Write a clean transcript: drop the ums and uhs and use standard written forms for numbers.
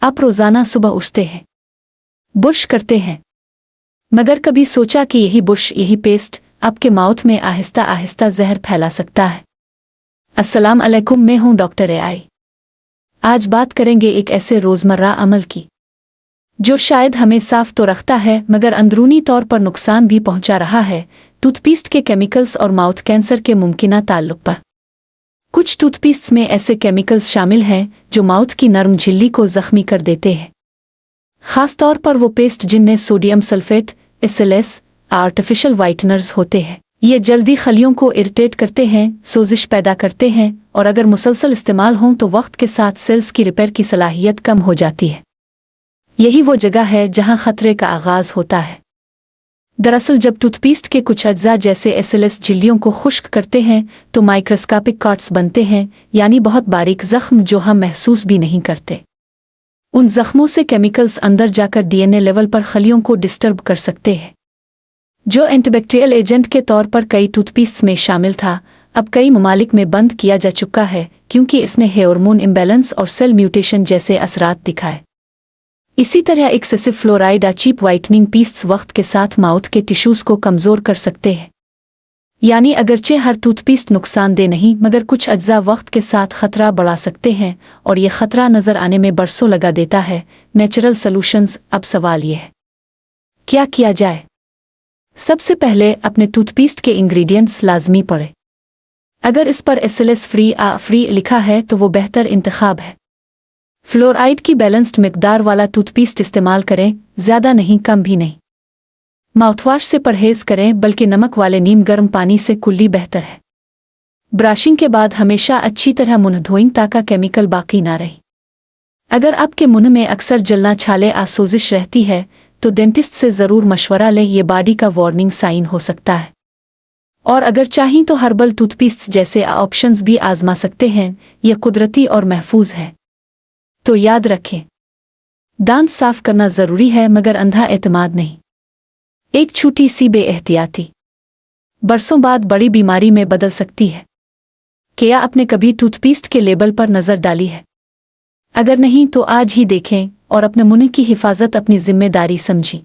आप रोज़ाना सुबह उठते हैं, ब्रश करते हैं, मगर कभी सोचा कि यही ब्रश, यही पेस्ट आपके माउथ में आहिस्ता आहिस्ता जहर फैला सकता है? अस्सलाम अलैकुम, मैं हूं डॉक्टर एआई। आज बात करेंगे एक ऐसे रोज़मर्रा अमल की जो शायद हमें साफ तो रखता है मगर अंदरूनी तौर पर नुकसान भी पहुंचा रहा है, टूथपेस्ट के केमिकल्स और माउथ कैंसर के मुमकिना ताल्लुक पर। कुछ टूथपेस्ट्स में ऐसे केमिकल्स शामिल हैं जो माउथ की नरम झिल्ली को जख्मी कर देते हैं, खास तौर पर वो पेस्ट जिनमें सोडियम सल्फेट, SLS, आर्टिफिशियल वाइटनर्स होते हैं। ये जल्दी खलियों को इरिटेट करते हैं, सोजिश पैदा करते हैं और अगर मुसलसल इस्तेमाल हों तो वक्त के साथ सेल्स की रिपेयर की सलाहियत कम हो जाती है। यही वो जगह है जहां खतरे का आगाज होता है। दरअसल जब टूथपेस्ट के कुछ अज्जा जैसे SLS झिल्लियों को खुश्क करते हैं तो माइक्रोस्कोपिक कॉट्स बनते हैं, यानी बहुत बारीक जख्म जो हम महसूस भी नहीं करते। उन जख्मों से केमिकल्स अंदर जाकर DNA लेवल पर खलियों को डिस्टर्ब कर सकते हैं, जो एंटीबैक्टीरियल एजेंट के तौर पर कई टूथपेस्ट में शामिल था, अब कई ममालिक में बंद किया जा चुका है क्योंकि इसने हार्मोन इम्बैलेंस और सेल म्यूटेशन जैसे असरात दिखाए। इसी तरह एक्सेसिव फ्लोराइड या चीप वाइटनिंग पेस्ट्स वक्त के साथ माउथ के टिश्यूज़ को कमज़ोर कर सकते हैं। यानी अगरचे हर टूथपेस्ट नुकसानदेह नहीं, मगर कुछ अज्जा वक्त के साथ खतरा बढ़ा सकते हैं और ये खतरा नज़र आने में बरसों लगा देता है। Natural solutions. अब सवाल ये है, क्या किया जाए? सबसे पहले अपने टूथपेस्ट के इंग्रेडिएंट्स लाजमी पढ़ें। अगर इस पर SLS फ्री लिखा है तो वो बेहतर इंतखाब है। फ्लोराइड की बैलेंस्ड मिकदार वाला टूथपेस्ट इस्तेमाल करें, ज़्यादा नहीं कम भी नहीं। माउथवॉश से परहेज़ करें, बल्कि नमक वाले नीम गर्म पानी से कुल्ली बेहतर है। ब्रशिंग के बाद हमेशा अच्छी तरह मुंह धोएं ताकि केमिकल बाकी ना रहे। अगर आपके मुंह में अक्सर जलना, छाले या सोजिश रहती है तो डेंटिस्ट से ज़रूर मशवरा लें, ये बॉडी का वार्निंग साइन हो सकता है। और अगर चाहें तो हर्बल टूथपेस्ट जैसे ऑप्शंस भी आजमा सकते हैं, ये कुदरती और महफूज है। तो याद रखें, दांत साफ करना ज़रूरी है मगर अंधा एतमाद नहीं। एक छोटी सी बेएहतियाती बरसों बाद बड़ी बीमारी में बदल सकती है। क्या आपने कभी टूथपेस्ट के लेबल पर नज़र डाली है? अगर नहीं तो आज ही देखें और अपने मुंह की हिफाजत अपनी जिम्मेदारी समझें।